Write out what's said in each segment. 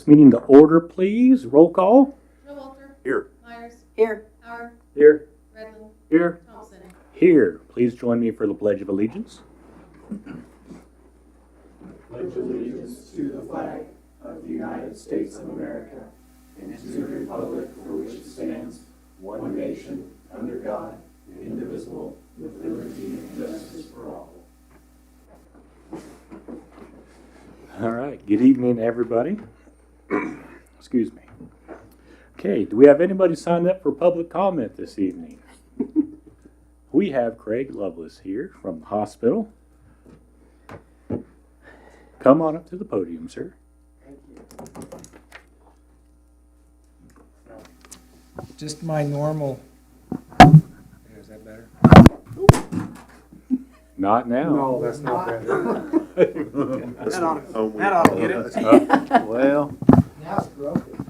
meeting to order, please. Roll call. Walter. Here. Myers. Here. Howard. Here. Redmond. Here. Thompson. Here. Please join me for the Pledge of Allegiance. Pledge allegiance to the flag of the United States of America and to the republic for which it stands, one nation, under God, indivisible, with liberty and justice for all. All right. Good evening, everybody. Excuse me. Okay. Do we have anybody signed up for public comment this evening? We have Craig Lovelace here from the hospital. Come on up to the podium, sir. Just my normal. Is that better? Not now. No, that's not better. That ought to get it. Well, Now it's broken.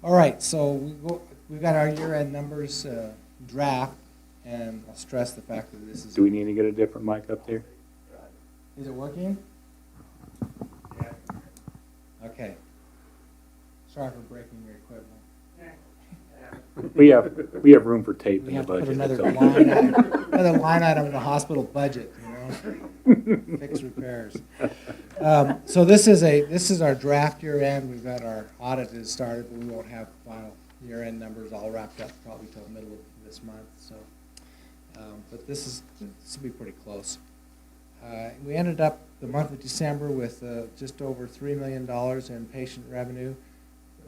All right, so we've got our year-end numbers draft, and I'll stress the fact that this is. do we need to get a different mic up there? Is it working? Yeah. Okay. Sorry for breaking your equipment. We have room for tape We in the have to put budget. another That's line item in the hospital budget, fix repairs. So this is our draft year end. We've got our audit has started, but we won't have final year end numbers all wrapped up probably till the middle of this month. So, but this will be pretty close. We ended up the month of December with just over $3 million in patient revenue,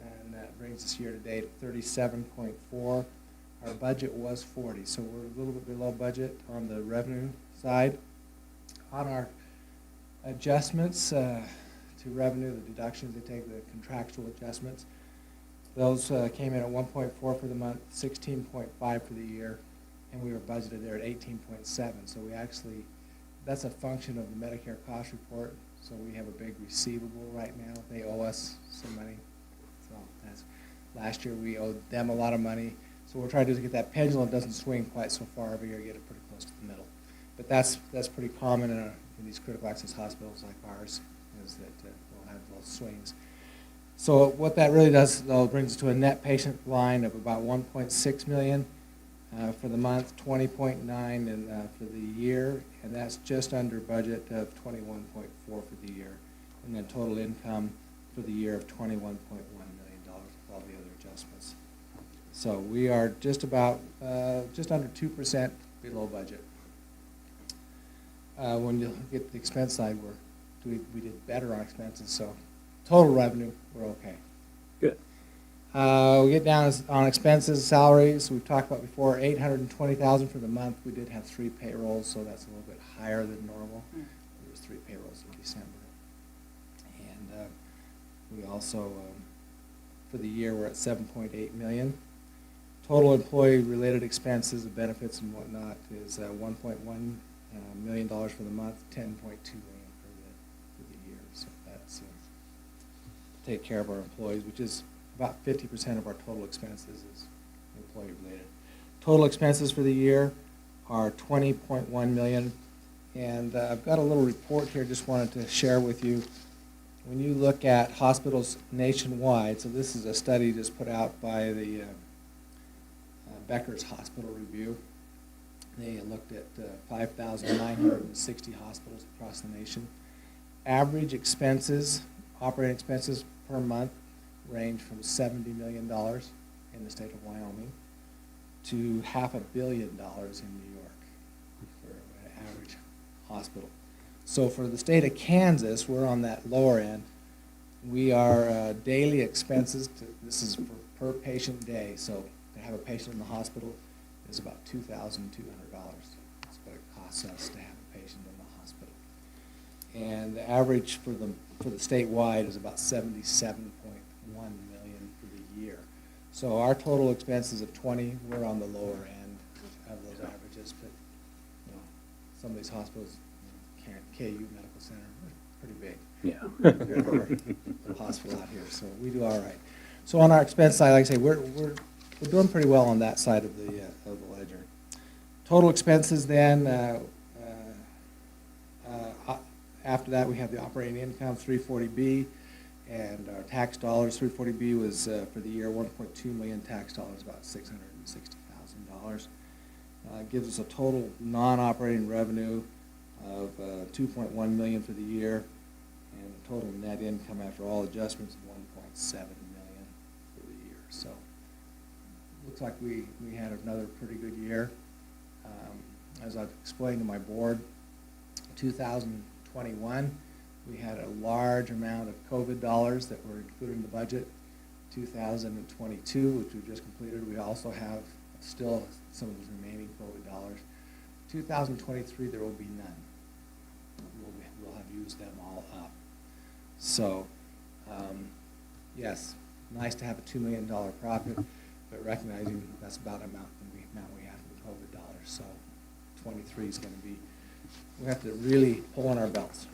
and that brings us year to date at 37.4. Our budget was 40, so we're a little bit below budget on the revenue side. On our adjustments to revenue, the deductions, they take the contractual adjustments. Those came in at 1.4 for the month, 16.5 for the year, and we were budgeted there at 18.7. So we actually, that's a function of the Medicare cost report. So we have a big receivable right now. They owe us some money. So that's, last year we owed them a lot of money. So we're trying to get that pendulum doesn't swing quite so far every year, get it pretty close to the middle. But that's pretty common in these critical access hospitals like ours, is that we'll have those swings. So what that really does, though, brings us to a net patient line of about 1.6 million for the month, 20.9 for the year, and that's just under budget of 21.4 for the year, and then total income for the year of $21.1 million with all the other adjustments. So we are just about, just under 2% below budget. When you get the expense side, we did better on expenses, so total revenue, we're okay. Good. We get down on expenses, salaries, we've talked about before, $820,000 for the month. We did have 3 payrolls, so that's a little bit higher than normal. There was 3 payrolls in December. And we also, for the year, we're at $7.8 million. Total employee-related expenses, the benefits and whatnot, is $1.1 million for the month, $10.2 million for the year. So that's to take care of our employees, which is about 50% of our total expenses is employee-related. Total expenses for the year are $20.1 million, and I've got a little report here just wanted to share with you. When you look at hospitals nationwide, so this is a study just put out by the Becker's Hospital Review. They looked at 5,960 hospitals across the nation. Average expenses, operating expenses per month, range from $70 million in the state of Wyoming to $500 million in New York for an average hospital. So for the state of Kansas, we're on that lower end. We are daily expenses, this is per patient day, so to have a patient in the hospital is about $2,200. That's what it costs us to have a patient in the hospital. And the average for the statewide is about $77.1 million for the year. So our total expenses of 20, we're on the lower end of those averages, but some of these hospitals, KU Medical Center, pretty big. Yeah. For the hospital out here, so we do all right. So on our expense side, like I say, we're doing pretty well on that side of the ledger. Total expenses then, after that, we have the operating income, 340B, and our tax dollars, 340B was for the year 1.2 million, tax dollars about $660,000. Gives us a total non-operating revenue of 2.1 million for the year, and a total net income after all adjustments of 1.7 million for the year. So looks like we had another pretty good year. As I've explained to my board, 2021, we had a large amount of COVID dollars that were included in the budget. 2022, which we've just completed, we also have still some of those remaining COVID dollars. 2023, there will be none. We'll have used them all up. So, yes, nice to have a $2 million profit, but recognizing that's about the amount we have for COVID dollars. So, 23 is going to be, we have to really pull on our belts.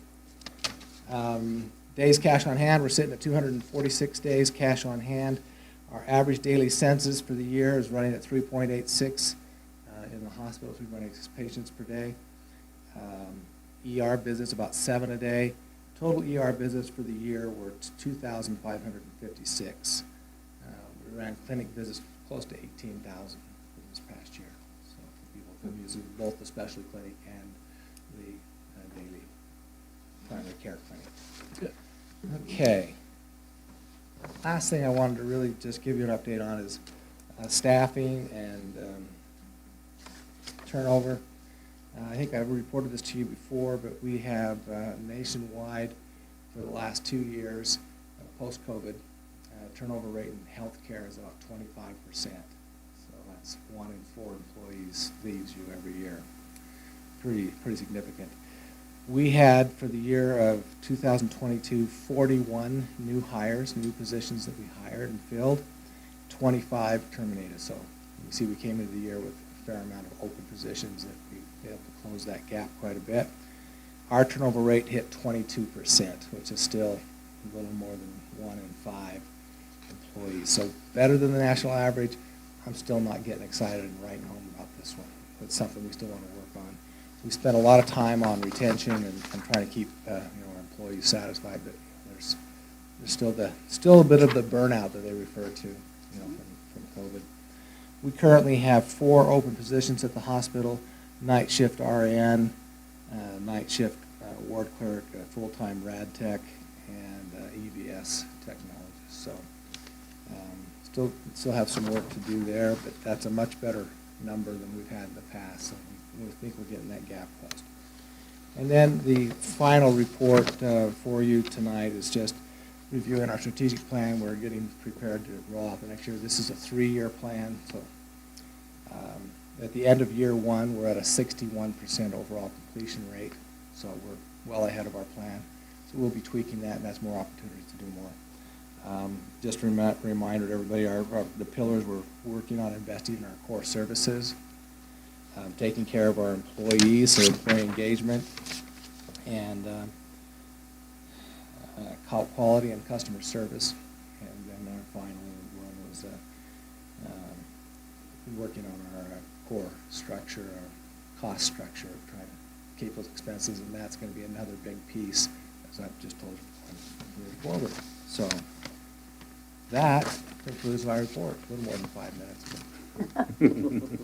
Days cash on hand, we're sitting at 246 days cash on hand. Our average daily census for the year is running at 3.86 in the hospital, 3.86 patients per day. ER visits about 7 a day. Total ER visits for the year were 2,556. We ran clinic visits close to 18,000 this past year. So for people who use both the specialty clinic and the daily primary care clinic. Good. Okay. Last thing I wanted to really just give you an update on is staffing and turnover. I think I've reported this to you before, but we have nationwide for the last 2 years, post-COVID, turnover rate in healthcare is about 25%. So that's 1 in 4 employees leaves you every year. Pretty significant. We had, for the year of 2022, 41 new hires, new positions that we hired and filled, 25 terminated. So you see we came into the year with a fair amount of open positions that we able to close that gap quite a bit. Our turnover rate hit 22%, which is still a little more than 1 in 5 employees. So better than the national average. I'm still not getting excited and writing home about this one. It's something we still want to work on. We spent a lot of time on retention and trying to keep our employees satisfied, but there's still a bit of the burnout that they refer to, from COVID. We currently have 4 open positions at the hospital: night shift RN, night shift ward clerk, full-time rad tech, and EVS technologist. So still have some work to do there, but that's a much better number than we've had in the past. So we think we're getting that gap closed. And then the final report for you tonight is just reviewing our strategic plan. We're getting prepared to roll out the next year. This is a 3-year plan. So at the end of year 1, we're at a 61% overall completion rate. So we're well ahead of our plan. So we'll be tweaking that, and that's more opportunities to do more. Just a reminder to everybody, the pillars we're working on investing in our core services, taking care of our employees, so employee engagement, and quality and customer service. And then our final one was working on our core structure, our cost structure, trying to keep those expenses, and that's going to be another big piece, as I've just told you, moving forward. So that concludes my report. A little more than 5 minutes.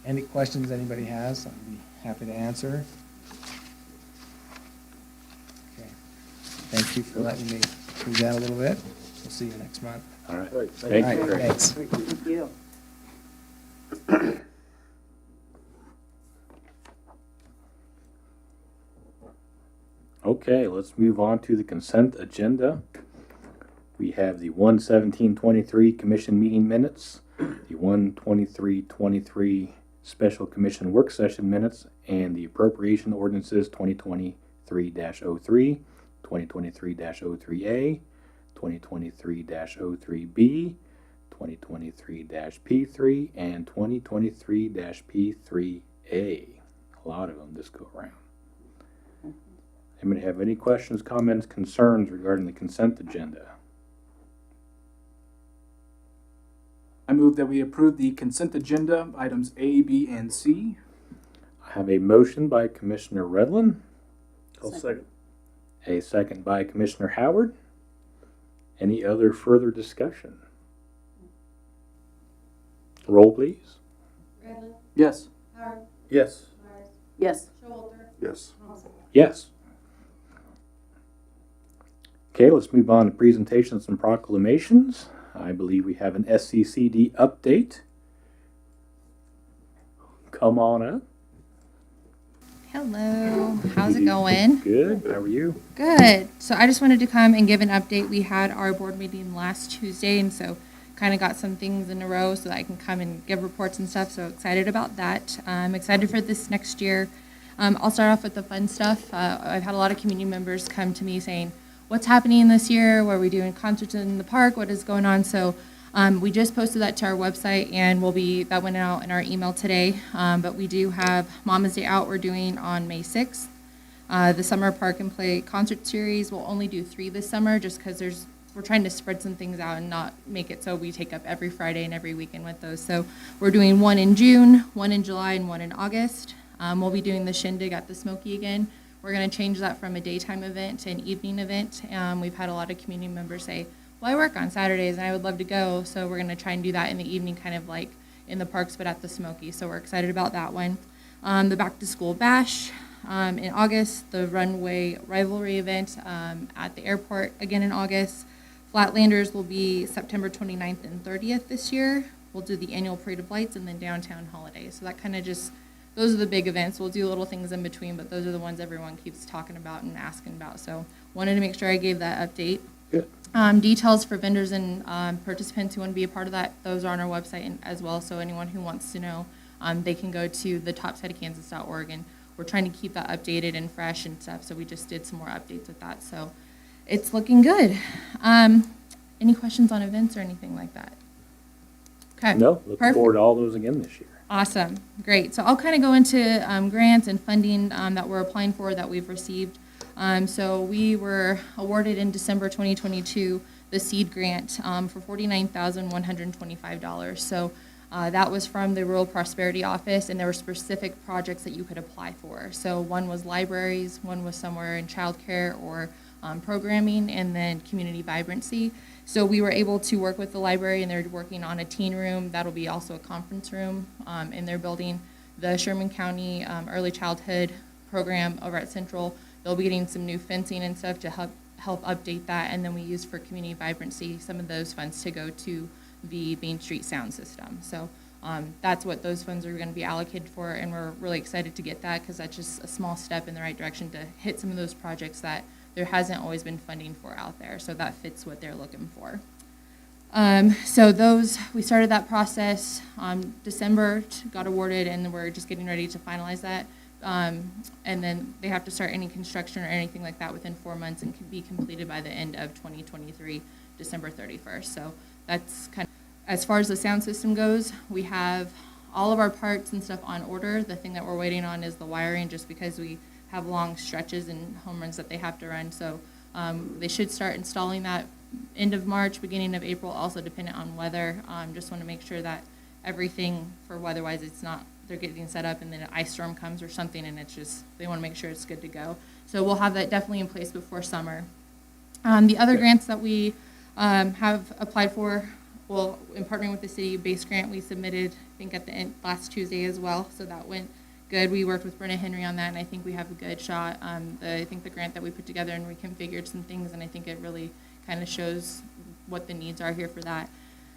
Any questions anybody has, I'd be happy to answer. Okay. Thank you for letting me present a little bit. We'll see you next month. All right. Great. Thank All you, right, Craig. thanks. Thank you. Okay, let's move on to the consent agenda. We have the 1/17/23 commission meeting minutes, the 1/23/23 special commission work session minutes, and the appropriation ordinances 2023-03, 2023-03A, 2023-03B, 2023-P3, and 2023-P3A. A lot of them this go around. Anybody have any questions, comments, concerns regarding the consent agenda? I move that we approve the consent agenda, items A, B, and C. I have a motion by Commissioner Redlin, I'll second. a second by Commissioner Howard. Any other further discussion? Roll, please. Redlin, Yes. Howard, Yes. Myers, Yes. Showalter, Yes. Thompson. Yes. Okay, let's move on to presentations and proclamations. I believe we have an SCCD update. Come on up. Hello, how's it going? Good. How are you? Good. So I just wanted to come and give an update. We had our board meeting last Tuesday, and so kind of got some things in a row so that I can come and give reports and stuff. So excited about that. I'm excited for this next year. I'll start off with the fun stuff. I've had a lot of community members come to me saying, what's happening this year? What are we doing concerts in the park? What is going on? So we just posted that to our website, and that went out in our email today. But we do have Mama's Day Out we're doing on May 6th. The Summer Park and Play concert series, we'll only do 3 this summer just because we're trying to spread some things out and not make it so we take up every Friday and every weekend with those. So we're doing 1 in June, 1 in July, and 1 in August. We'll be doing the Shindig at the Smoky again. We're going to change that from a daytime event to an evening event. We've had a lot of community members say, well, I work on Saturdays and I would love to go. So we're going to try and do that in the evening, kind of like in the parks, but at the Smoky. So we're excited about that one. The Back to School Bash in August, the Runway Rivalry event at the airport again in August. Flatlanders will be September 29th and 30th this year. We'll do the annual Parade of Lights and then Downtown Holiday. So that kind of those are the big events. We'll do little things in between, but those are the ones everyone keeps talking about and asking about. So wanted to make sure I gave that update. Good. Details for vendors and participants who want to be a part of that, those are on our website as well. So anyone who wants to know, they can go to thetopsideofkansas.org, and we're trying to keep that updated and fresh and stuff. So we just did some more updates with that. So it's looking good. Any questions on events or anything like that? Okay. No, looking Perfect. forward to all those again this year. Awesome. Great. So I'll kind of go into grants and funding that we're applying for that we've received. So we were awarded in December 2022 the SEED grant for $49,125. So that was from the Rural Prosperity Office, and there were specific projects that you could apply for. So one was libraries, one was somewhere in childcare or programming, and then community vibrancy. So we were able to work with the library, and they're working on a teen room. That'll be also a conference room in their building. The Sherman County Early Childhood Program over at Central, they'll be getting some new fencing and stuff to help update that. And then we use for community vibrancy some of those funds to go to the Main Street sound system. So that's what those funds are going to be allocated for, and we're really excited to get that because that's just a small step in the right direction to hit some of those projects that there hasn't always been funding for out there. So that fits what they're looking for. So we started that process December, got awarded, and we're just getting ready to finalize that. And then they have to start any construction or anything like that within 4 months and can be completed by the end of 2023, December 31st. So that's kind of, as far as the sound system goes, we have all of our parts and stuff on order. The thing that we're waiting on is the wiring, just because we have long stretches and home runs that they have to run. So they should start installing that end of March, beginning of April, also dependent on weather. Just want to make sure that everything for weather-wise, they're getting set up and then an ice storm comes or something, and they want to make sure it's good to go. So we'll have that definitely in place before summer. The other grants that we have applied for, well, in partnering with the city base grant, we submitted, I think, at the end last Tuesday as well. So that went good. We worked with Brenna Henry on that, and I think we have a good shot. I think the grant that we put together and reconfigured some things, and I think it really kind of shows what the needs are here for that.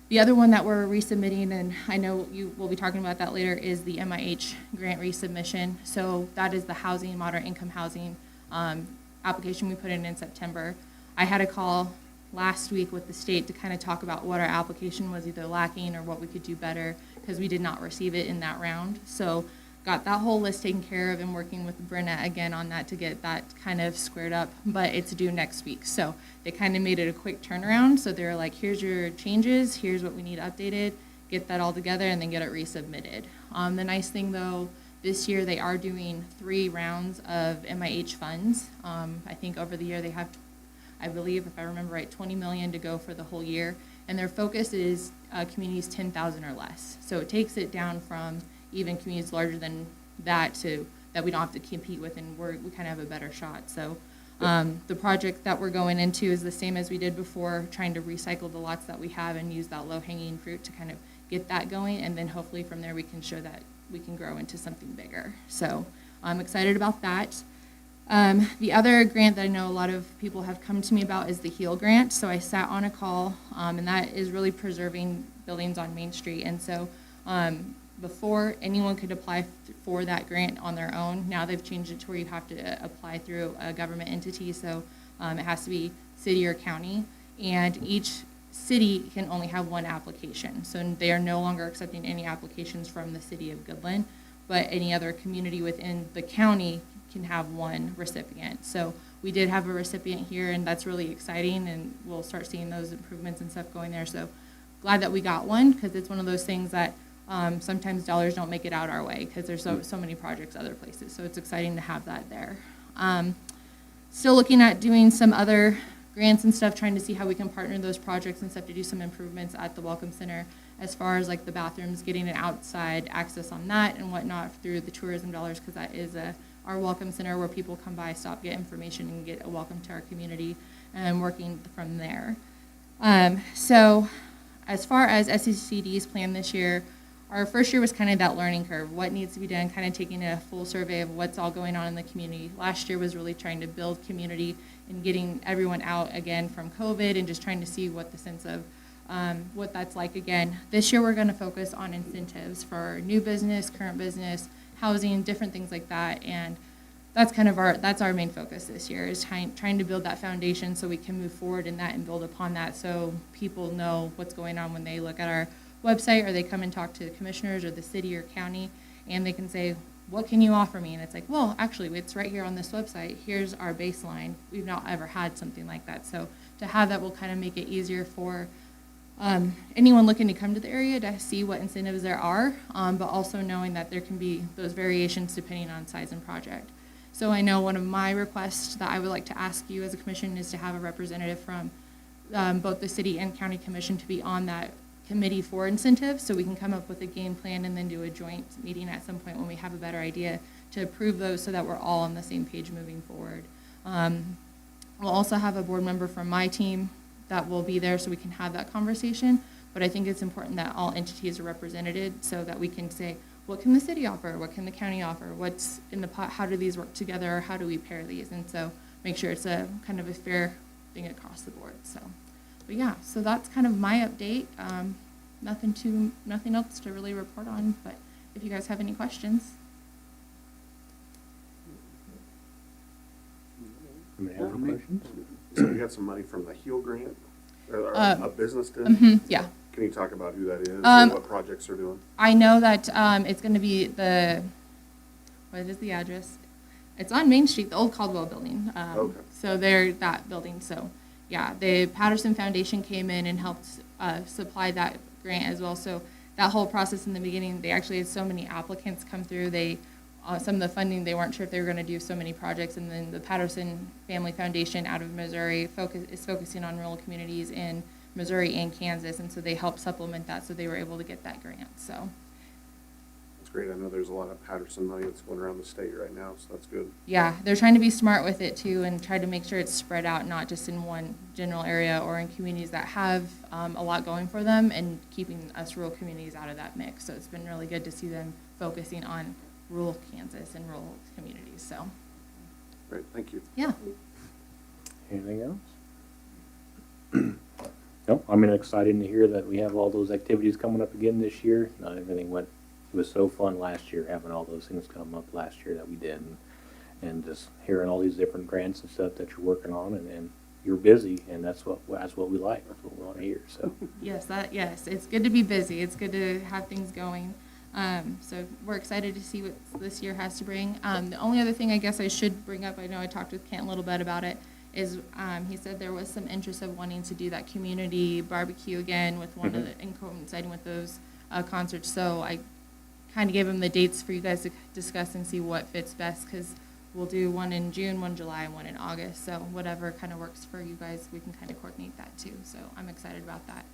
The other one that we're resubmitting, and I know you will be talking about that later, is the MIH grant resubmission. So that is the housing, moderate income housing application we put in September. I had a call last week with the state to kind of talk about what our application was either lacking or what we could do better, because we did not receive it in that round. So got that whole list taken care of and working with Brenna again on that to get that kind of squared up, but it's due next week. So they kind of made it a quick turnaround. So they're like, here's your changes, here's what we need updated, get that all together, and then get it resubmitted. The nice thing though, This year, they are doing 3 rounds of MIH funds. I think over the year, they have, I believe, if I remember right, 20 million to go for the whole year. And their focus is communities 10,000 or less. So it takes it down from even communities larger than that to that we don't have to compete with, and we kind of have a better shot. So the project that we're going into is the same as we did before, trying to recycle the lots that we have and use that low-hanging fruit to kind of get that going, and then hopefully from there we can show that we can grow into something bigger. So I'm excited about that. The other grant that I know a lot of people have come to me about is the HEAL grant. So I sat on a call, and that is really preserving buildings on Main Street. And so before, anyone could apply for that grant on their own. Now they've changed it to where you have to apply through a government entity. So it has to be city or county, and each city can only have one application. So they are no longer accepting any applications from the city of Goodland, but any other community within the county can have one recipient. So we did have a recipient here, and that's really exciting, and we'll start seeing those improvements and stuff going there. So glad that we got one, because it's one of those things that sometimes dollars don't make it out our way, because there's so many projects other places. So it's exciting to have that there. Still looking at doing some other grants and stuff, trying to see how we can partner those projects and stuff to do some improvements at the Welcome Center, as far as like the bathrooms, getting an outside access on that and whatnot through the tourism dollars, because that is our Welcome Center where people come by, stop, get information, and get a welcome to our community, and working from there. So as far as SCCD's plan this year, our first year was kind of that learning curve, what needs to be done, kind of taking a full survey of what's all going on in the community. Last year was really trying to build community and getting everyone out again from COVID, and just trying to see what the sense of what that's like again. This year we're going to focus on incentives for new business, current business, housing, different things like that, and that's kind of our main focus this year, is trying to build that foundation so we can move forward in that and build upon that, so people know what's going on when they look at our website, or they come and talk to the commissioners or the city or county, and they can say, what can you offer me? And it's like, well, actually, it's right here on this website. Here's our baseline. We've not ever had something like that. So to have that will kind of make it easier for anyone looking to come to the area to see what incentives there are, but also knowing that there can be those variations depending on size and project. So I know one of my requests that I would like to ask you as a commission is to have a representative from both the city and county commission to be on that committee for incentives, so we can come up with a game plan and then do a joint meeting at some point when we have a better idea to approve those, so that we're all on the same page moving forward. We'll also have a board member from my team that will be there, so we can have that conversation. But I think it's important that all entities are represented, so that we can say, what can the city offer? What can the county offer? What's in the pot? How do these work together? How do we pair these? And so make sure it's a kind of a fair thing across the board. So. But yeah, so that's kind of my update. Nothing else to really report on, but if you guys have any questions. Any questions? So we got some money from the HEAL grant, or a business did? Yeah. Can you talk about who that is, and what projects they're doing? I know that it's going to be what is the address? It's on Main Street, the old Caldwell building. Okay. So they're that building. So yeah, the Patterson Foundation came in and helped supply that grant as well. So that whole process in the beginning, they actually had so many applicants come through. Some of the funding, they weren't sure if they were going to do so many projects. And then the Patterson Family Foundation out of Missouri is focusing on rural communities in Missouri and Kansas. And so they helped supplement that, so they were able to get that grant. So That's great. I know there's a lot of Patterson money that's going around the state right now, so that's good. yeah, they're trying to be smart with it too, and try to make sure it's spread out, not just in one general area or in communities that have a lot going for them, and keeping us rural communities out of that mix. So it's been really good to see them focusing on rural Kansas and rural communities. So Great, thank you. yeah. Anything else? No, I'm excited to hear that we have all those activities coming up again this year. Everything it was so fun last year, having all those things come up last year that we did, and just hearing all these different grants and stuff that you're working on, and you're busy, and that's what we like. That's what we want to hear. So Yes, it's good to be busy. It's good to have things going. So we're excited to see what this year has to bring. The only other thing I guess I should bring up, I know I talked with Kent a little bit about it, is he said there was some interest of wanting to do that community barbecue again with one of the, and coinciding with those concerts. So kind of give them the dates for you guys to discuss and see what fits best, because we'll do one in June, one July, and one in August. So whatever kind of works for you guys, we can kind of coordinate that too. So I'm excited about that.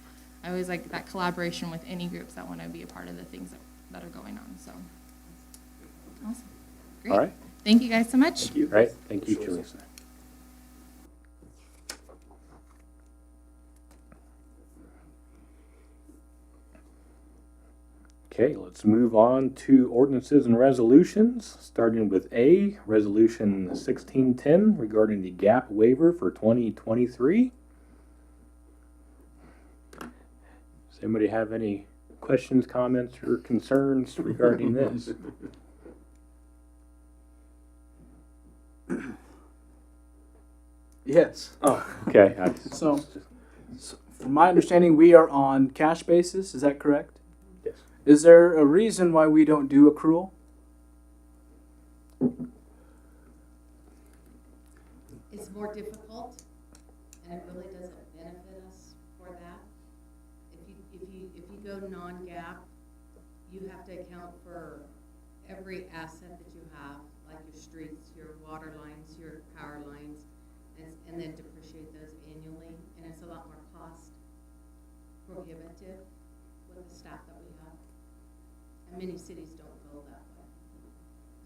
I always like that collaboration with any groups that want to be a part of the things that are going on. So awesome. Great. All right. Thank you guys so much. All right, thank you, Teresa. Okay, let's move on to ordinances and resolutions, starting with A, Resolution 1610 regarding the gap waiver for 2023. Does anybody have any questions, comments, or concerns regarding this? Yes. Oh, okay. So, from my understanding, we are on cash basis. Is that correct? Yes. Is there a reason why we don't do accrual? It's more difficult, and it really doesn't benefit us for that. If you go non-GAAP, you have to account for every asset that you have, like your streets, your water lines, your power lines, and then depreciate those annually, and it's a lot more cost prohibitive with the staff that we have. And many cities don't go that way.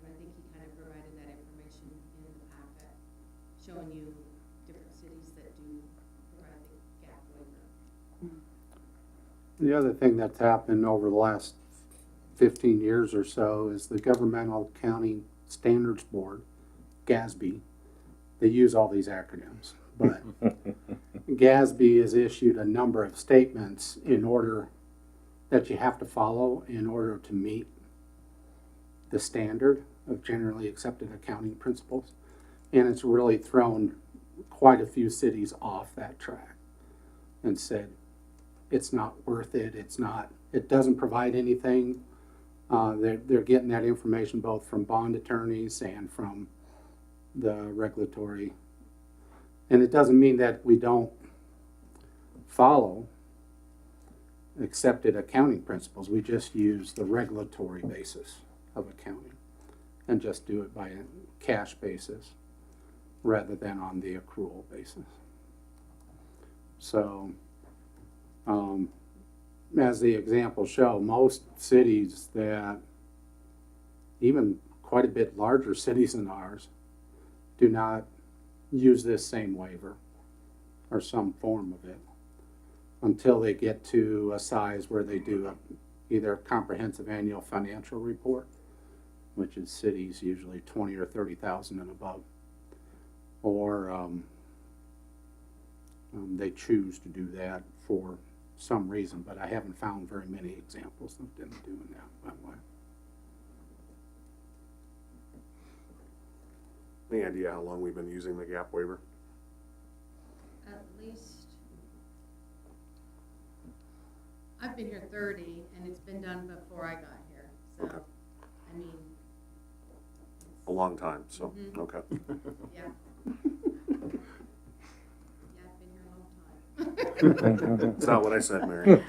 And I think he kind of provided that information in the packet, showing you different cities that do provide the gap waiver. The other thing that's happened over the last 15 years or so is the Governmental Accounting Standards Board, GASB. They use all these acronyms, but GASB has issued a number of statements in order that you have to follow in order to meet the standard of generally accepted accounting principles. And it's really thrown quite a few cities off that track and said, it's not worth it. It doesn't provide anything. They're getting that information both from bond attorneys and from the regulatory. And it doesn't mean that we don't follow accepted accounting principles. We just use the regulatory basis of accounting and just do it by a cash basis rather than on the accrual basis. So, as the examples show, most cities that, even quite a bit larger cities than ours, do not use this same waiver or some form of it until they get to a size where they do either a comprehensive annual financial report, which is cities usually 20 or 30,000 and above, or they choose to do that for some reason, but I haven't found very many examples of them doing that way. Any idea how long we've been using the gap waiver? At least, I've been here 30, and it's been done before I got here, so, Okay. I mean, A long time, so, Mhm. okay. yeah. Yeah, I've been here a long time. That's not what I said, Mary.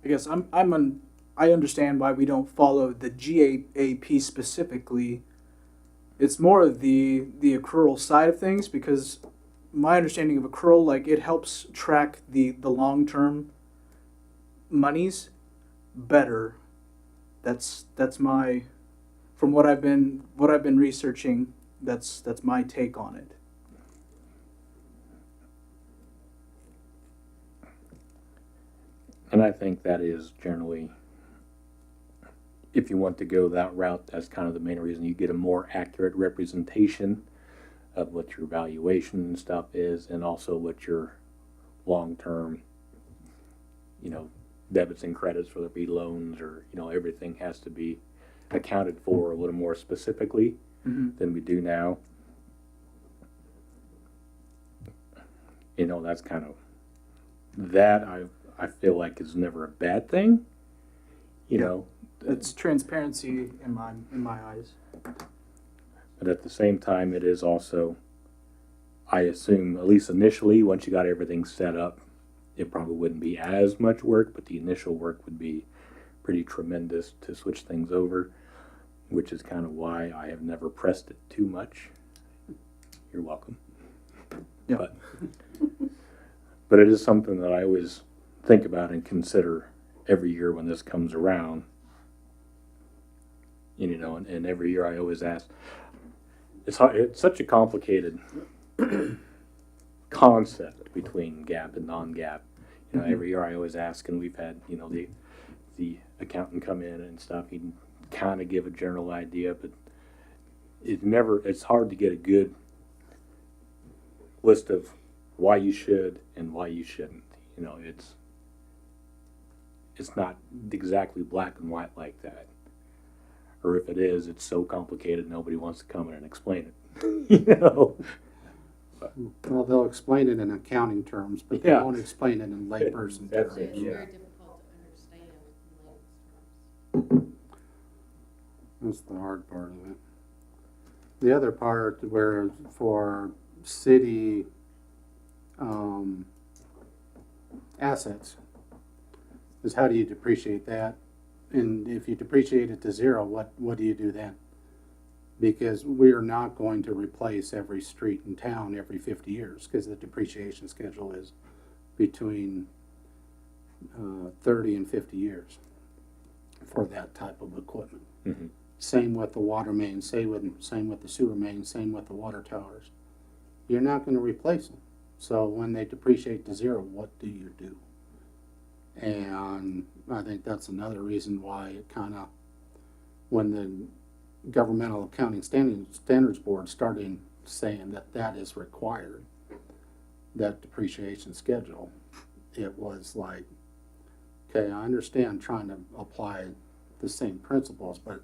I guess I understand why we don't follow the GAAP specifically. It's more of the accrual side of things, because my understanding of accrual, like, it helps track the long-term monies better. That's my, from what I've been researching, that's my take on it. And I think that is generally, if you want to go that route, that's kind of the main reason. You get a more accurate representation of what your valuation and stuff is, and also what your long-term, debits and credits, whether it be loans or, everything has to be accounted for a little more specifically than we do now. That's kind of, that I feel like is never a bad thing, It's transparency in my eyes. but at the same time, it is also I assume, at least initially, once you got everything set up, it probably wouldn't be as much work, but the initial work would be pretty tremendous to switch things over, which is kind of why I have never pressed it too much. You're welcome. Yeah. But it is something that I always think about and consider every year when this comes around. You know, and every year I always ask. It's hard, it's such a complicated concept between gap and non-gap. You know, every year I always ask, and we've had, you know, the accountant come in and stuff. He can kind of give a general idea, but it's hard to get a good list of why you should and why you shouldn't. You know, it's not exactly black and white like that. Or if it is, it's so complicated nobody wants to come in and explain it. You know? Well, they'll explain it in accounting terms, but they Yeah. won't explain it in layperson That's terms. it. It's Yeah. very difficult to understand in layman's terms. That's the hard part of it. The other part where for city assets is how do you depreciate that? And if you depreciate it to zero, what do you do then? Because we are not going to replace every street in town every 50 years because the depreciation schedule is between 30 and 50 years for that type of equipment. Mm-hmm. Same with the water main, same with the sewer main, same with the water towers. You're not going to replace them. So when they depreciate to zero, what do you do? And I think that's another reason why it kind of, when the Governmental Accounting Standards Board started saying that that is required, that depreciation schedule, it was like, okay, I understand trying to apply the same principles, but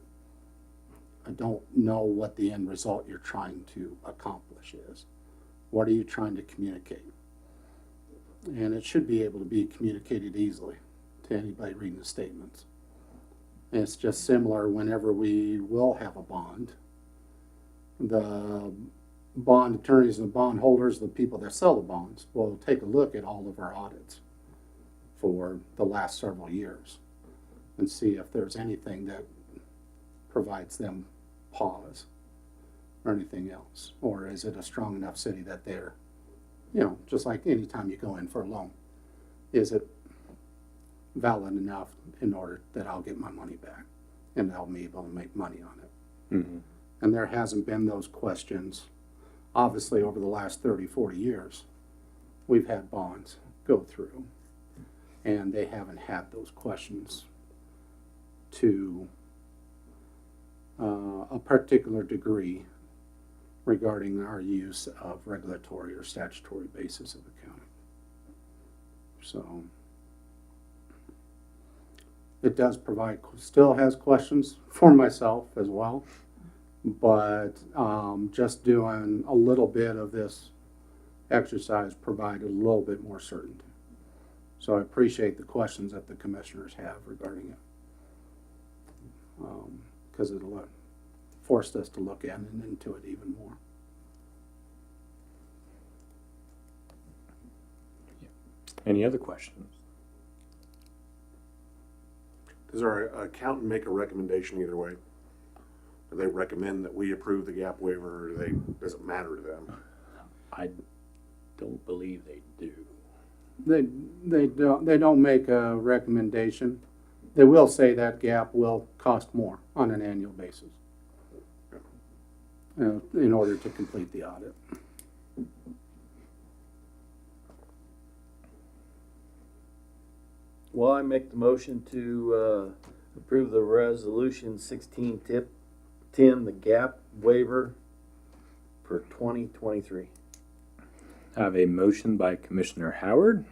I don't know what the end result you're trying to accomplish is. What are you trying to communicate? And it should be able to be communicated easily to anybody reading the statements. And it's just similar whenever we will have a bond. The bond attorneys and the bond holders, the people that sell the bonds, will take a look at all of our audits for the last several years and see if there's anything that provides them pause or anything else. Or is it a strong enough city that they're, you know, just like any time you go in for a loan, is it valid enough in order that I'll get my money back and I'll be able to make money on it? Mm-hmm. And there hasn't been those questions. Obviously, over the last 30, 40 years, we've had bonds go through, and they haven't had those questions to a particular degree regarding our use of regulatory or statutory basis of accounting. So it does provide, still has questions for myself as well, but just doing a little bit of this exercise provided a little bit more certainty. So I appreciate the questions that the commissioners have regarding it, because it'll forced us to look at and into it even more. Any other questions? Does our accountant make a recommendation either way? Do they recommend that we approve the gap waiver, or does it matter to them? I don't believe they do. They don't make a recommendation. They will say that gap will cost more on an annual basis in order to complete the audit. Well, I make the motion to approve the resolution 1610, the gap waiver for 2023. I have a motion by Commissioner Howard.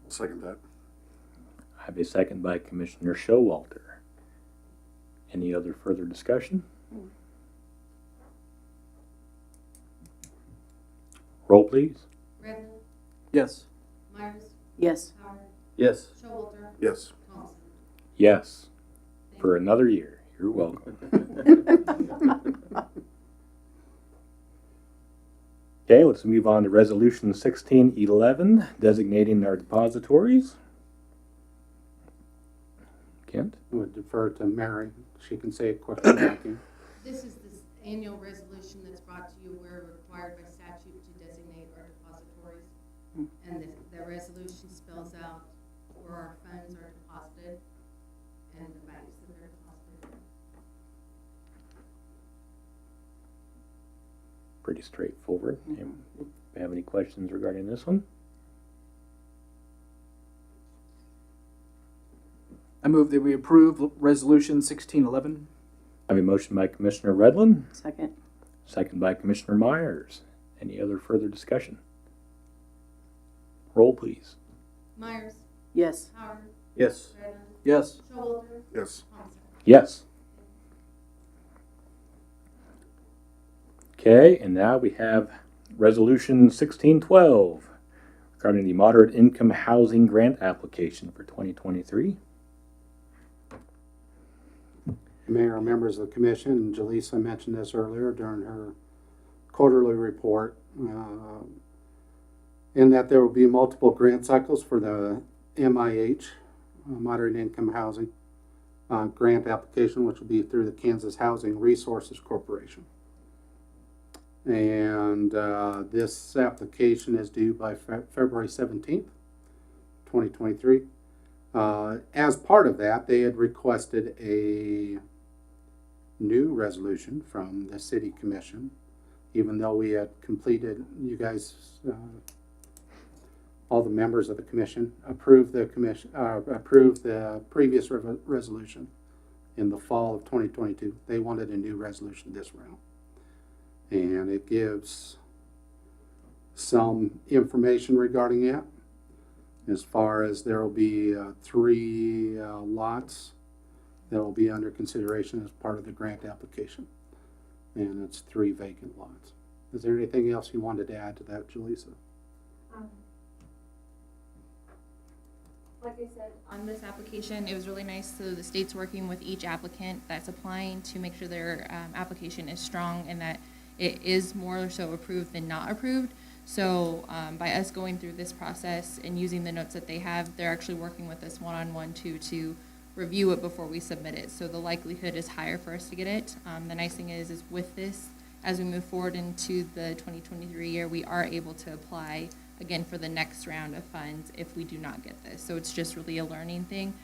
I'll second that. I have a second by Commissioner Showalter. Any other further discussion? Roll, please. Redmond, Yes. Myers, Yes. Howard, Yes. Showalter, Yes. Thompson. Yes. For another year. You're welcome. Okay, let's move on to resolution 1611, designating our depositories. Kent? I would defer to Mary. She can say it quicker than I can. This is this annual resolution that's brought to you where we're required by statute to designate our depositories. And the resolution spells out where our funds are deposited and the banks that they're deposited in. Pretty straightforward. Have any questions regarding this one? I move that we approve resolution 1611. I have a motion by Commissioner Redland, Second. second by Commissioner Myers. Any other further discussion? Roll, please. Myers, Yes. Howard, Yes. Redmond, Yes. Showalter, Yes. Thompson. Yes. Okay, and now we have resolution 1612 regarding the moderate income housing grant application for 2023. Mayor, members of the commission, and Jaleesa mentioned this earlier during her quarterly report, in that there will be multiple grant cycles for the MIH, Moderate Income Housing, grant application, which will be through the Kansas Housing Resources Corporation. And this application is due by February 17th, 2023. As part of that, they had requested a new resolution from the city commission, even though we had completed, you guys, all the members of the commission approved the previous resolution in the fall of 2022. They wanted a new resolution this round. And it gives some information regarding it, as far as there will be 3 lots that will be under consideration as part of the grant application. And it's 3 vacant lots. Is there anything else you wanted to add to that, Jaleesa? Like I said, on this application, it was really nice. So the state's working with each applicant that's applying to make sure their application is strong and that it is more so approved than not approved. So by us going through this process and using the notes that they have, they're actually working with us one-on-one to review it before we submit it. So the likelihood is higher for us to get it. The nice thing is with this, as we move forward into the 2023 year, we are able to apply again for the next round of funds if we do not get this. So it's just really a learning thing.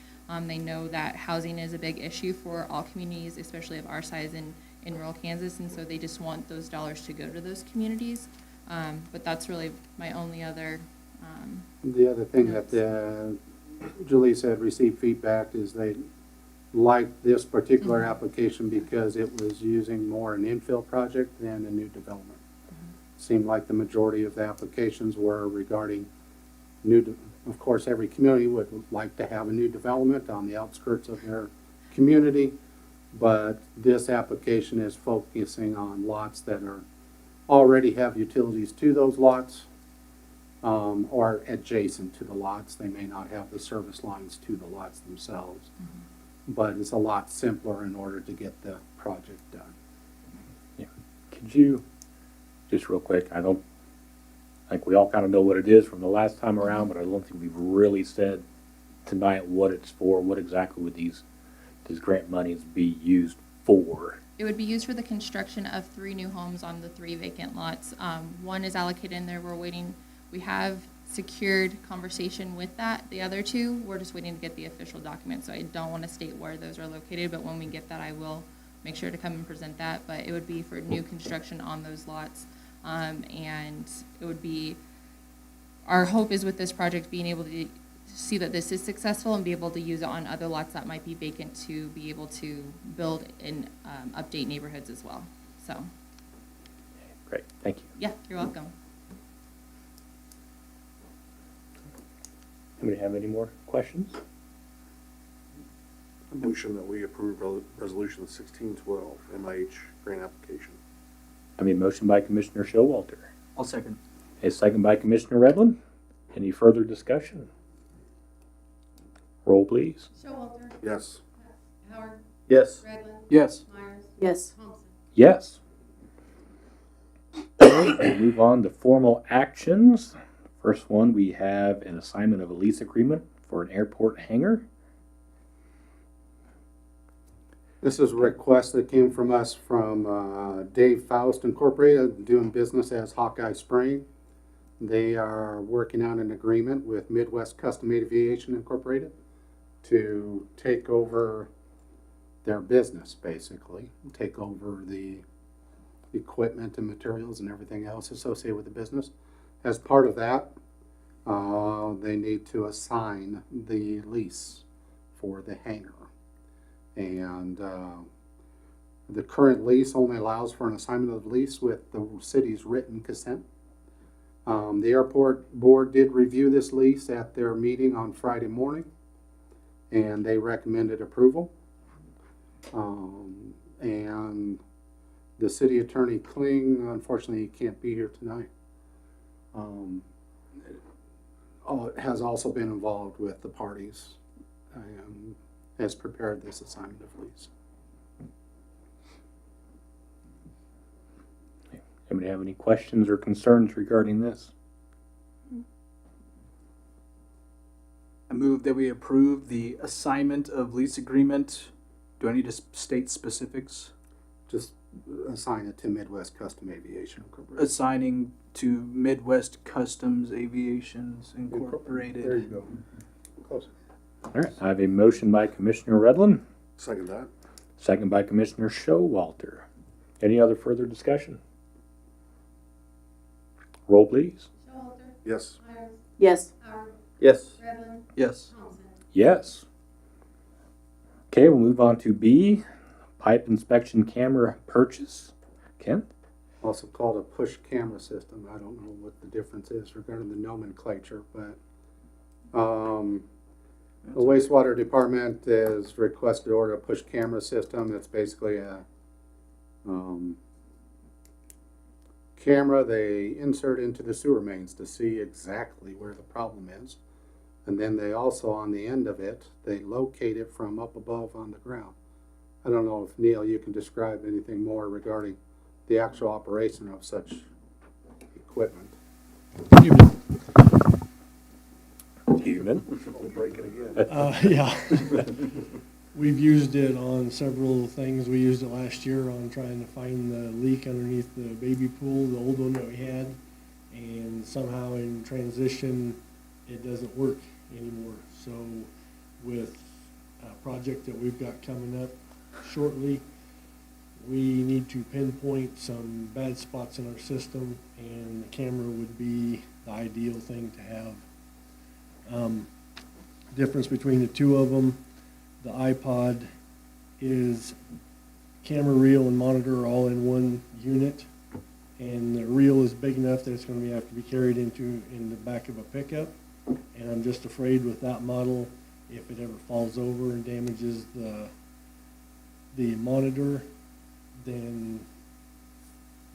They know that housing is a big issue for all communities, especially of our size in rural Kansas, and so they just want those dollars to go to those communities. But that's really my only other. The other thing that Jaleesa had received feedback is they liked this particular application because it was using more an infill project than a new development. Seemed like the majority of the applications were regarding of course, every community would like to have a new development on the outskirts of their community, but this application is focusing on lots that are already have utilities to those lots, or adjacent to the lots. They may not have the service lines to the lots themselves, but it's a lot simpler in order to get the project done. Yeah. Could you, just real quick, I think we all kind of know what it is from the last time around, but I don't think we've really said tonight what it's for, what exactly would these grant monies be used for? It would be used for the construction of 3 new homes on the 3 vacant lots. One is allocated in there. We have secured conversation with that. The other 2, we're just waiting to get the official document. So I don't want to state where those are located, but when we get that, I will make sure to come and present that. But it would be for new construction on those lots. And it would be, our hope is with this project being able to see that this is successful and be able to use it on other lots that might be vacant to be able to build and update neighborhoods as well. So, Great, thank you. yeah, you're welcome. Anybody have any more questions? A motion that we approve resolution 1612, MIH grant application. I mean, motion by Commissioner Showalter. I'll second. A second by Commissioner Redland. Any further discussion? Roll, please. Showalter, Yes. Howard, Yes. Redmond, Yes. Myers, Yes. Thompson. Yes. Okay, we'll move on to formal actions. First one, we have an assignment of a lease agreement for an airport hangar. This is a request that came from us from Dave Faust Incorporated, doing business as Hawkeye Spring. They are working out an agreement with Midwest Custom Aviation Incorporated to take over their business, basically. Take over the equipment and materials and everything else associated with the business. As part of that, they need to assign the lease for the hangar. And the current lease only allows for an assignment of the lease with the city's written consent. The airport board did review this lease at their meeting on Friday morning, and they recommended approval. And the city attorney Kling, unfortunately, he can't be here tonight. Has also been involved with the parties and has prepared this assignment of lease. Anybody have any questions or concerns regarding this? I move that we approve the assignment of lease agreement. Do I need to state specifics? Just assign it to Midwest Custom Aviation Incorporated. Assigning to Midwest Customs Aviations Incorporated. There you go. Close. All right, I have a motion by Commissioner Redlin, Second that. second by Commissioner Showalter. Any other further discussion? Roll, please. Showalter, Yes. Myers, Yes. Howard, Yes. Redlin, Yes. Thompson. Yes. Okay, we'll move on to B, pipe inspection camera purchase. Ken? Also called a push camera system. I don't know what the difference is regarding the nomenclature, but the wastewater department is requested to order a push camera system. It's basically a camera they insert into the sewer mains to see exactly where the problem is. And then they also, on the end of it, they locate it from up above on the ground. I don't know if, Neil, you can describe anything more regarding the actual operation of such equipment. Evening. We'll break it again. Yeah. We've used it on several things. We used it last year on trying to find the leak underneath the baby pool, the old one that we had. And somehow in transition, it doesn't work anymore. So with a project that we've got coming up shortly, we need to pinpoint some bad spots in our system, and the camera would be the ideal thing to have. Difference between the two of them, the iPod is camera, reel, and monitor all in one unit, and the reel is big enough that it's going to have to be carried in the back of a pickup. And I'm just afraid with that model, if it ever falls over and damages the monitor, then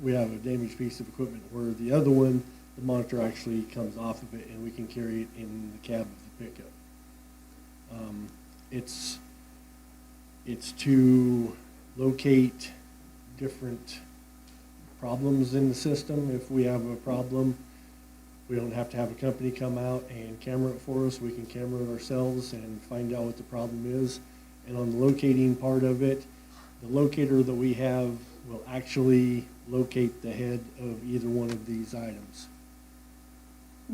we have a damaged piece of equipment. Where the other one, the monitor actually comes off of it and we can carry it in the cab of the pickup. It's to locate different problems in the system. If we have a problem, we don't have to have a company come out and camera it for us. We can camera it ourselves and find out what the problem is. And on the locating part of it, the locator that we have will actually locate the head of either one of these items.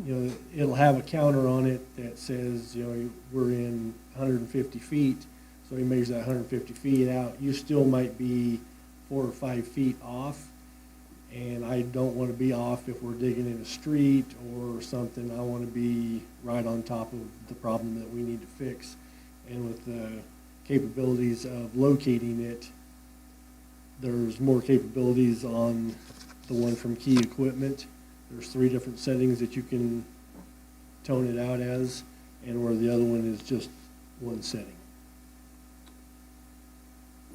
You know, it'll have a counter on it that says, you know, we're in 150 feet. So he measures that 150 feet out. You still might be 4 or 5 feet off. And I don't want to be off if we're digging in a street or something. I want to be right on top of the problem that we need to fix. And with the capabilities of locating it, there's more capabilities on the one from Key Equipment. There's 3 different settings that you can tone it out as, and where the other one is just one setting.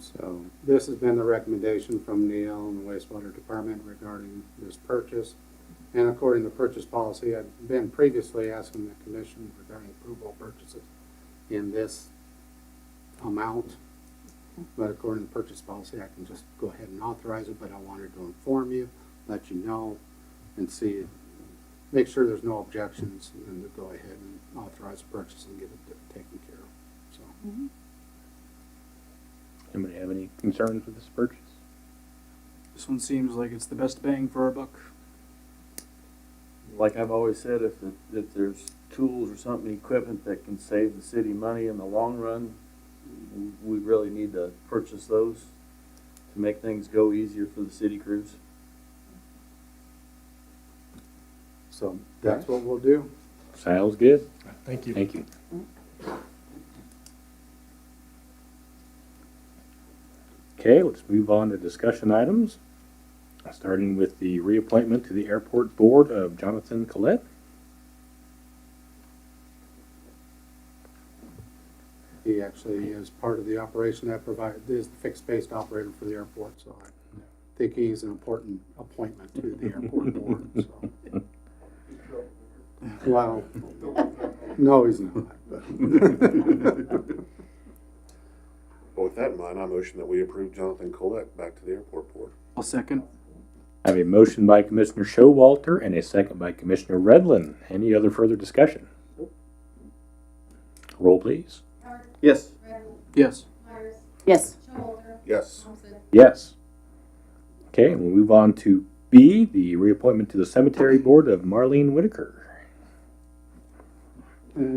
So this has been the recommendation from Neil and the wastewater department regarding this purchase. And according to purchase policy, I've been previously asking the commission regarding approval of purchases in this amount. But according to purchase policy, I can just go ahead and authorize it, but I wanted to inform you let you know and see, make sure there's no objections, and then to go ahead and authorize the purchase and get it taken care of, so. Anybody have any concerns with this purchase? This one seems like it's the best bang for our buck. Like I've always said, if there's tools or something, equipment that can save the city money in the long run, we really need to purchase those to make things go easier for the city crews. So that's what we'll do. Sounds good. Thank you. Thank you. Okay, let's move on to discussion items, starting with the reappointment to the airport board of Jonathan Collette. He actually is part of the operation that is the fixed-based operator for the airport, so I think he's an important appointment to the airport board, so. Well, no, he's not. Well, with that in mind, I motion that we approve Jonathan Collette back to the airport board. I'll second. I have a motion by Commissioner Showalter and a second by Commissioner Redlin. Any other further discussion? Roll, please. Howard, Yes. Redmond, Yes. Myers, Yes. Showalter, Yes. Thompson. Yes. Okay, we'll move on to B, the reappointment to the cemetery board of Marlene Whitaker.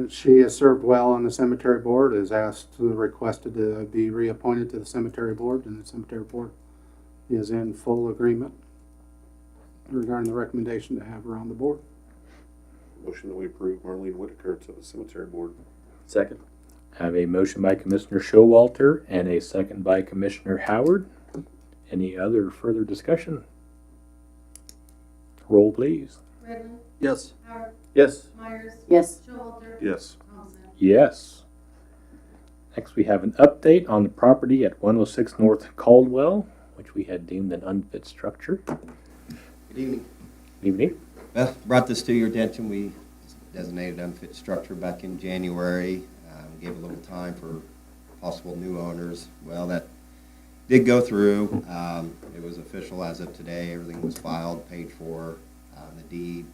She has served well on the cemetery board, is requested to be reappointed to the cemetery board, and the cemetery board is in full agreement regarding the recommendation to have her on the board. Motion that we approve Marlene Whitaker to the cemetery board. Second. I have a motion by Commissioner Showalter and a second by Commissioner Howard. Any other further discussion? Roll, please. Redmond, Yes. Howard, Yes. Myers, Yes. Showalter, Yes. Thompson. Yes. Next, we have an update on the property at 106 North Caldwell, which we had deemed an unfit structure. Good evening. Evening. Well, brought this to your attention. We designated unfit structure back in January. Gave a little time for possible new owners. Well, that did go through. It was official as of today. Everything was filed, paid for. The deed,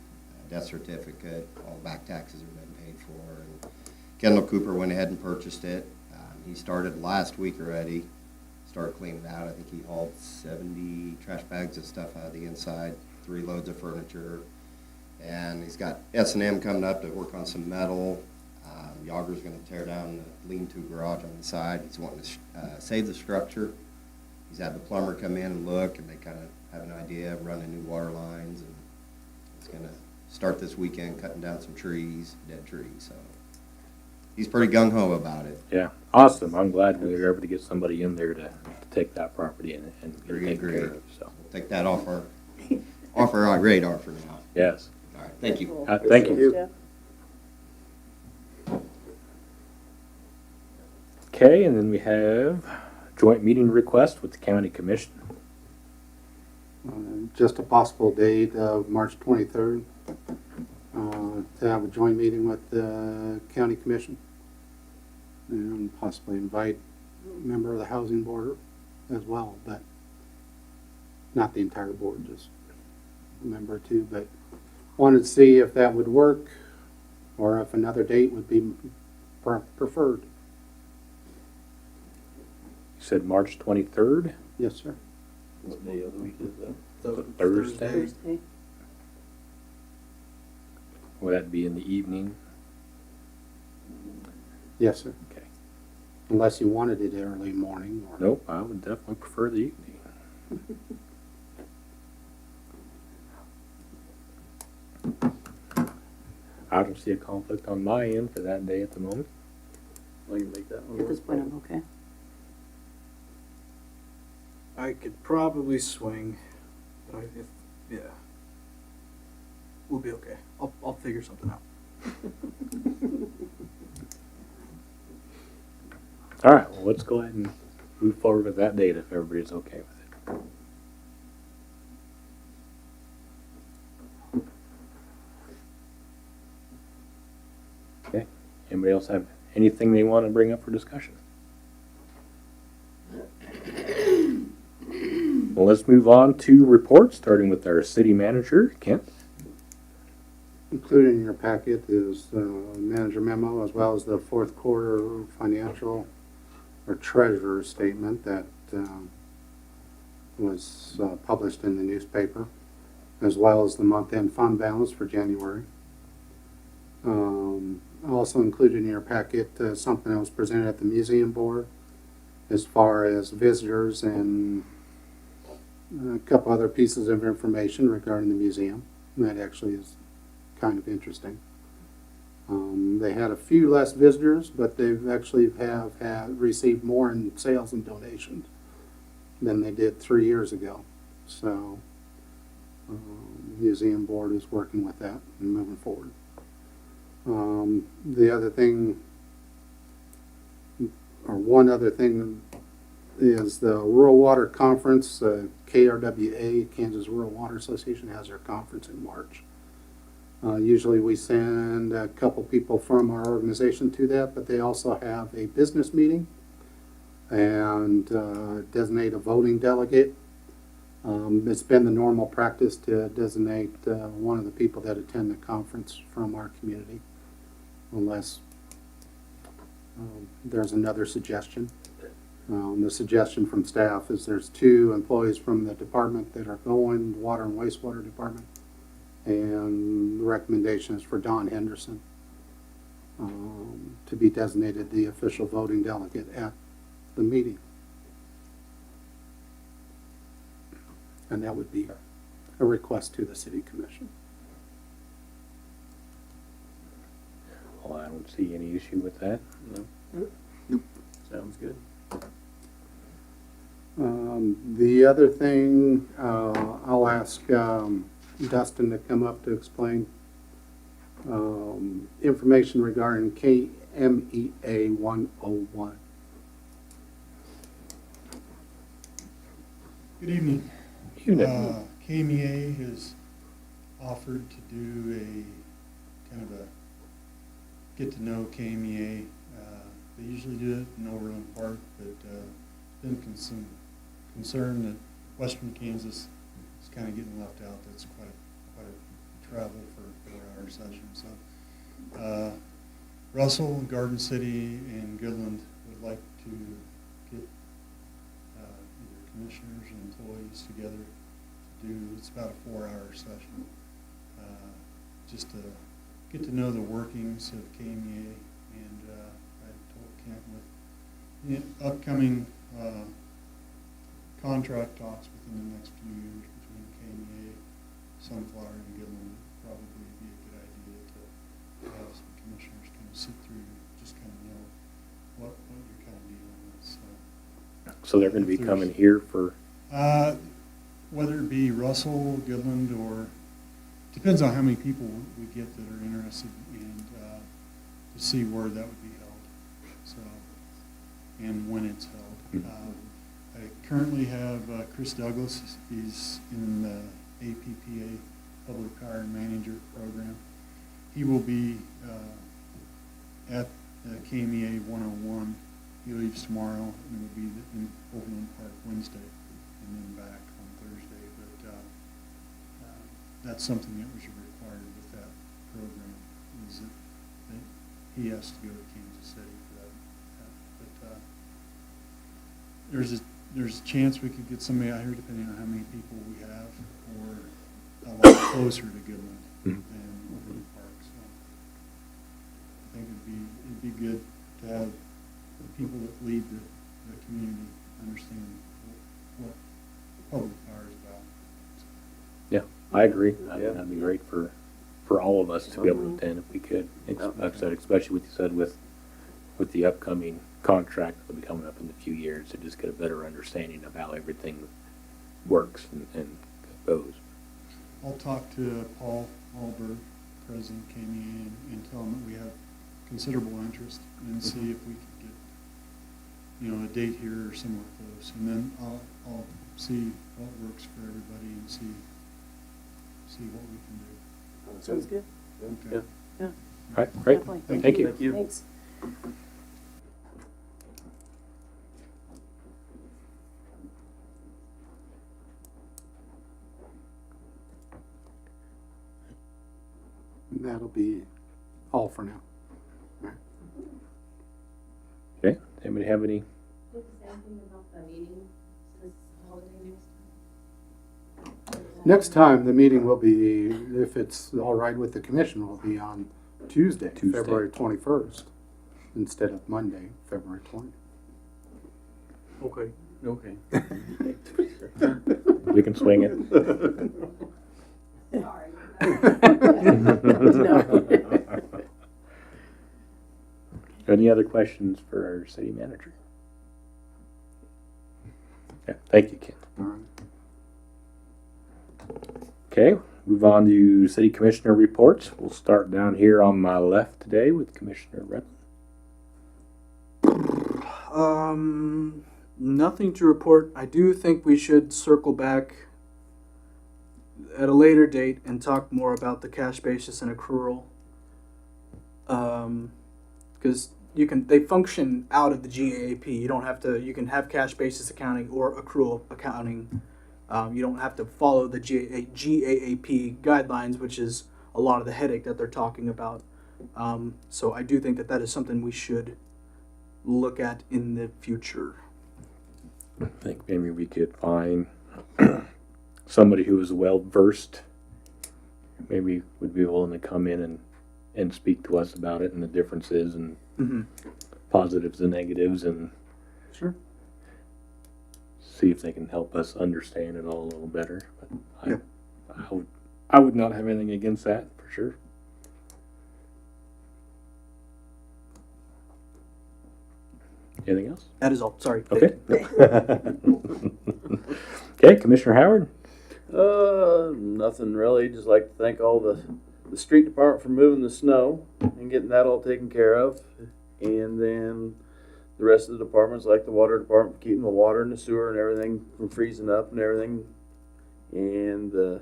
death certificate, all back taxes have been paid for. And Kendall Cooper went ahead and purchased it. He started last week already. Started cleaning it out. I think he hauled 70 trash bags of stuff out of the inside, 3 loads of furniture. And he's got S&M coming up to work on some metal. Yager's going to tear down the lean-to garage on the side. He's wanting to save the structure. He's had the plumber come in and look, and they kind of have an idea of running new water lines. And he's going to start this weekend cutting down some trees, dead trees. So he's pretty gung-ho about it. Yeah, awesome. I'm glad we were able to get somebody in there to take that property and get it Very taken care agreed. of. So, We'll take that off our radar for now. yes. All right, thank you. Thank you. Okay, and then we have joint meeting request with the county commission. Just a possible date of March 23rd to have a joint meeting with the county commission and possibly invite a member of the housing board as well, but not the entire board, just a member or two. But wanted to see if that would work or if another date would be preferred. You said March 23rd? Yes, sir. What day of the week is that? Thursday. Will that be in the evening? Yes, sir. Okay. Unless you wanted it early morning. Or Nope, I would definitely prefer the evening. I don't see a conflict on my end for that day at the moment. I can make that one At this work. point, I'm okay. I could probably swing, but yeah, we'll be okay. I'll figure something out. All right, well, let's go ahead and move forward with that date if everybody's okay with it. Okay, anybody else have anything they want to bring up for discussion? Well, let's move on to reports, starting with our city manager, Kent. Included in your packet is manager memo as well as the fourth quarter financial or treasurer statement that was published in the newspaper, as well as the month-end fund balance for January. Also included in your packet something that was presented at the museum board as far as visitors and a couple other pieces of information regarding the museum. And that actually is kind of interesting. They had a few less visitors, but they've actually have had received more in sales and donations than they did 3 years ago. So museum board is working with that and moving forward. The other thing, or one other thing, is the Rural Water Conference. KRWA, Kansas Rural Water Association, has their conference in March. Usually we send a couple people from our organization to that, but they also have a business meeting and designate a voting delegate. It's been the normal practice to designate one of the people that attend the conference from our community, unless there's another suggestion. The suggestion from staff is there's 2 employees from the department that are going, the water and wastewater department, and the recommendation is for Don Henderson to be designated the official voting delegate at the meeting. And that would be a request to the city commission. Well, I don't see any issue with that. Sounds good. The other thing, I'll ask Dustin to come up to explain information regarding KMEA 101. Good evening. KMEA has offered to do a kind of a get to know KMEA. They usually do it in Overland Park, but been concerned that Western Kansas is kind of getting left out. That's quite a travel for a 4-hour session. So Russell, Garden City, and Goodland would like to get either commissioners and employees together to do. It's about a 4-hour session, just to get to know the workings of KMEA. And I told Kent with the upcoming contract talks within the next few years between KMEA, Sunflower, and Goodland, it'd probably be a good idea to have some commissioners kind of sit through, just kind of know what you're kind of dealing with. So they're going to be coming here for. Whether it be Russell, Goodland, or depends on how many people we get that are interested, and to see where that would be held. So, and when it's held. I currently have Chris Douglas. He's in the APPA Public Hire Manager program. He will be at KMEA 101. He leaves tomorrow and will be in Overland Park Wednesday and then back on Thursday. But that's something that was required with that program, is that he has to go to Kansas City for that. But there's a chance we could get somebody out here depending on how many people we have, or a lot closer to Goodland than Overland Park. So I think it'd be good to have the people that lead the community understand what public fire is about. Yeah, I agree. Yeah. That'd be great for all of us to be able to attend if we could. Like I said, especially what you said with the upcoming contract that'll be coming up in a few years, to just get a better understanding of how everything works and goes. I'll talk to Paul Alberg, President of KMEA, and tell him that we have considerable interest, and see if we can get, a date here or somewhere close. And then I'll see what works for everybody and see what we can do. Sounds good. Okay. Yeah. All right, great. Definitely. Thank you. Thank you. Thanks. That'll be all for now. Okay, anybody have any? What does that mean about the meeting this holiday next time? Next time, the meeting will be, if it's all right with the commission, will be on Tuesday, Tuesday. February 21st, instead of Monday, February 20th. Okay. Okay. We can swing it. Sorry. Any other questions for our city manager? Yeah, thank you, Ken. All right. Okay, move on to city commissioner reports. We'll start down here on my left today with Commissioner Redland. Nothing to report. I do think we should circle back at a later date and talk more about the cash basis and accrual. Because they function out of the GAAP. You don't have to. You can have cash basis accounting or accrual accounting. You don't have to follow the GAAP guidelines, which is a lot of the headache that they're talking about. So I do think that is something we should look at in the future. I think maybe we could find somebody who is well versed, maybe would be willing to come in and speak to us about it and the differences and positives and negatives, and Sure. see if they can help us understand it all a little better. But Yeah. I would not have anything against that, for sure. Anything else? That is all. Sorry. Okay. Okay, Commissioner Howard? Nothing really. Just like to thank all the street department for moving the snow and getting that all taken care of. And then the rest of the departments, like the water department, for keeping the water in the sewer and everything from freezing up and everything. And the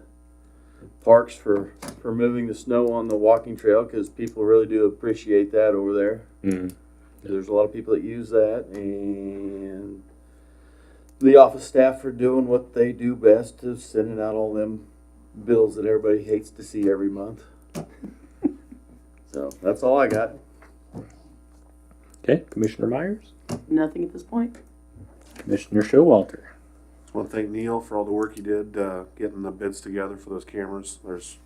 parks for moving the snow on the walking trail, because people really do appreciate that over there. Mm. There's a lot of people that use that, and the office staff for doing what they do best, of sending out all them bills that everybody hates to see every month. So that's all I got. Okay, Commissioner Myers? Nothing at this point. Commissioner Showalter? Just want to thank Neil for all the work he did getting the bids together for those cameras. There's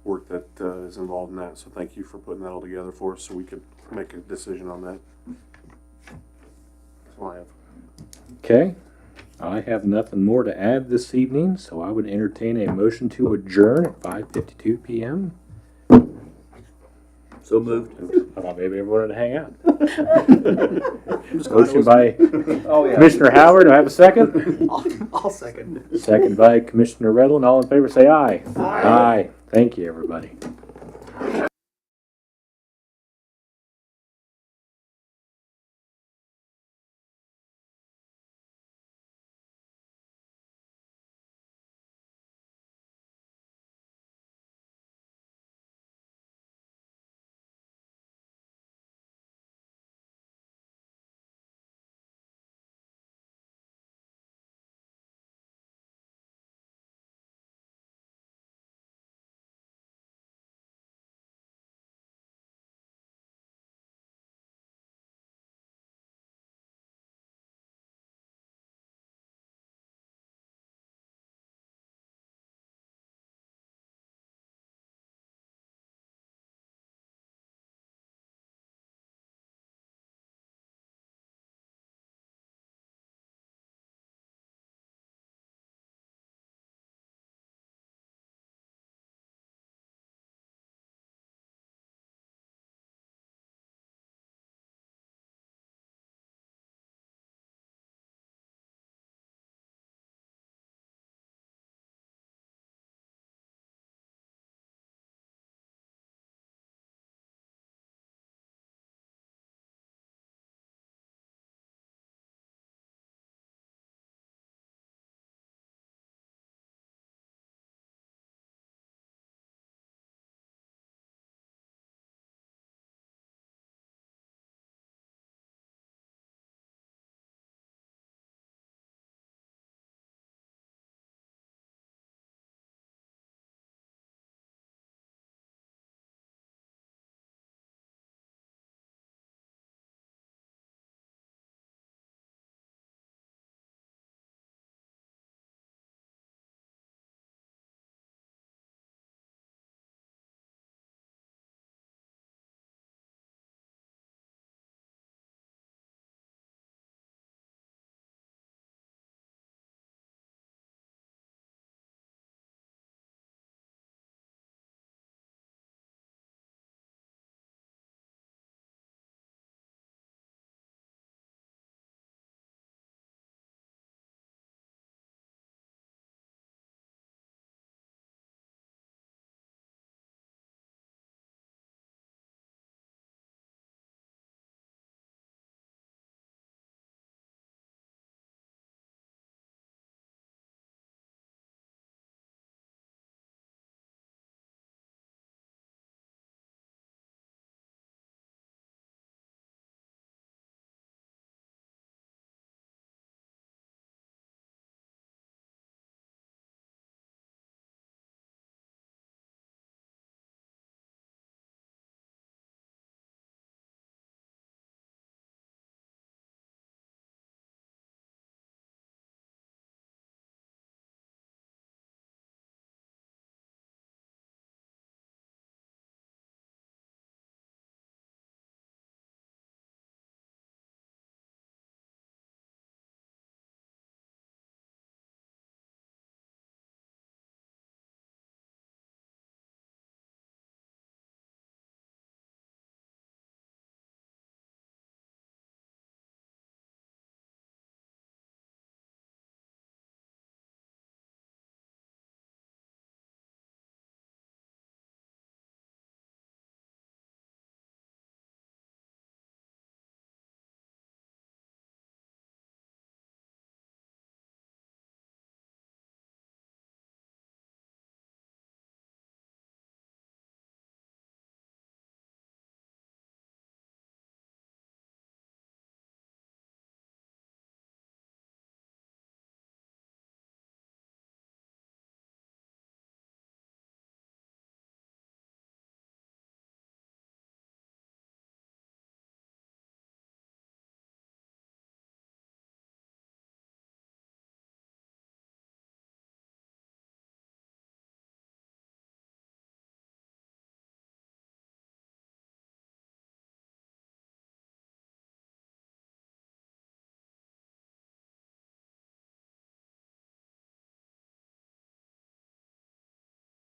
work that is involved in that, so thank you for putting that all together for us so we could make a decision on that. That's all I have. Okay, I have nothing more to add this evening, so I would entertain a motion to adjourn at 5:52 p.m. So moved. I thought maybe everyone would hang out. I'm just glad it Motion was- by Oh, yeah. Commissioner Howard, do I have a second? I'll second. Second by Commissioner Redland. All in favor say aye. Aye. Thank you, everybody.